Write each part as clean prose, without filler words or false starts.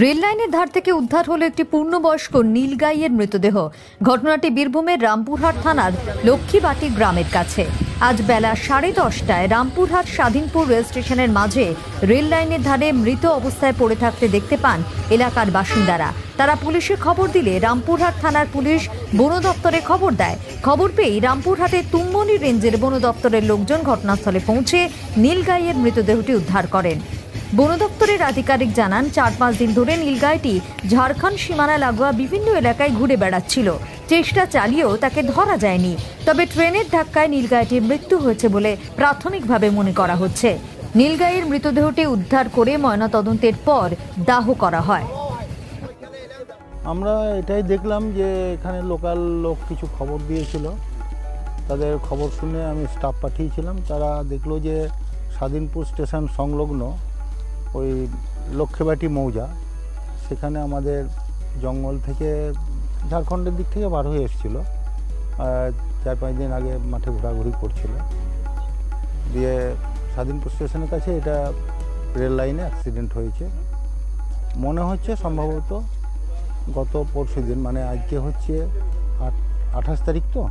Rail লাইনের ধার থেকে উদ্ধার হলো একটি পূর্ণবয়স্ক নীলগাইয়ের মৃতদেহ। ঘটনাটি বীরভূমের রামপুরহাট থানার লক্ষ্মীবাটি গ্রামের কাছে। আজ বেলা 10:30টায় রামপুরহাট স্বাধীনপুর রেল স্টেশনের মাঝে রেল লাইনের ধারে মৃত অবস্থায় পড়ে থাকতে দেখতে পান এলাকার বাসিন্দারা। তারা পুলিশে খবর দিলে রামপুরহাট থানার পুলিশ বন দপ্তরে খবর দেয়। খবর পেয়ে রামপুরহাটের তুম্মনি রেঞ্জের বন দপ্তরের লোকজন ঘটনাস্থলে পৌঁছে নীলগাইয়ের মৃতদেহটি উদ্ধার করেন। বন দপ্তরের আধিকারিক জানান, 4-5 দিন ধরে নীলগাইটি ঝাড়খণ্ড সীমানা লাগোয়া বিভিন্ন এলাকায় ঘুরে বেড়াচ্ছিল। চেষ্টা চালিয়েও তাকে ধরা যায়নি। তবে ট্রেনের ধাক্কায় নীলগাইটির মৃত্যু হয়েছে বলে প্রাথমিকভাবে মনে করা হচ্ছে। নীলগাইয়ের মৃতদেহটি উদ্ধার করে ময়নাতদন্তের পর দাহ করা হয়। আমরা এটাই দেখলাম যে এখানে লোকাল লোক কিছু খবর দিয়েছিল, তাদের খবর শুনে আমি স্টাফ পাঠিয়েছিলাম। তারা দেখলো যে স্বাধীনপুর স্টেশন সংলগ্ন ওই লক্ষ্মীবাটি মৌজা, সেখানে আমাদের জঙ্গল থেকে ঝাড়খণ্ডের দিক থেকে বার হয়ে এসেছিলো। 4-5 দিন আগে মাঠে ঘোরাঘুরি করছিল, দিয়ে স্বাধীনপুর স্টেশনের কাছে এটা রেল লাইনে অ্যাক্সিডেন্ট হয়েছে। মনে হচ্ছে সম্ভবত গত পরশু দিন, মানে আজকে হচ্ছে 28 তারিখ, তো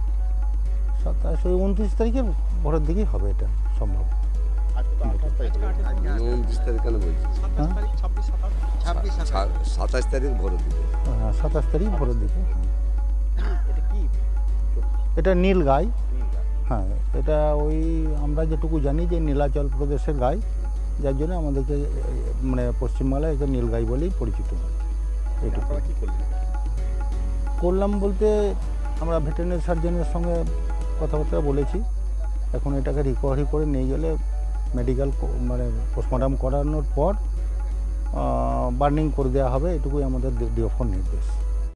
27-29 তারিখের ভোরের দিকেই হবে এটা সম্ভব। 27 তারিখ ভোরের দিকে। হ্যাঁ, 27 তারিখ ভোরের দিকে। এটা নীলগাই। হ্যাঁ, এটা ওই আমরা যেটুকু জানি যে নীলাচল প্রদেশের গাই, যার জন্য আমাদেরকে মানে পশ্চিমবাংলায় এটা নীলগাই বলেই পরিচিত হয়। এইটুকু করলাম বলতে আমরা ভেটেরিনারি সার্জনের সঙ্গে কথাবার্তা বলেছি। এখন এটাকে রিকভারি করে নিয়ে গেলে মেডিকেল মানে পোস্টমর্টম করানোর পর বার্নিং করে দেওয়া হবে, এটুকুই আমাদের ডিওফোর নির্দেশ।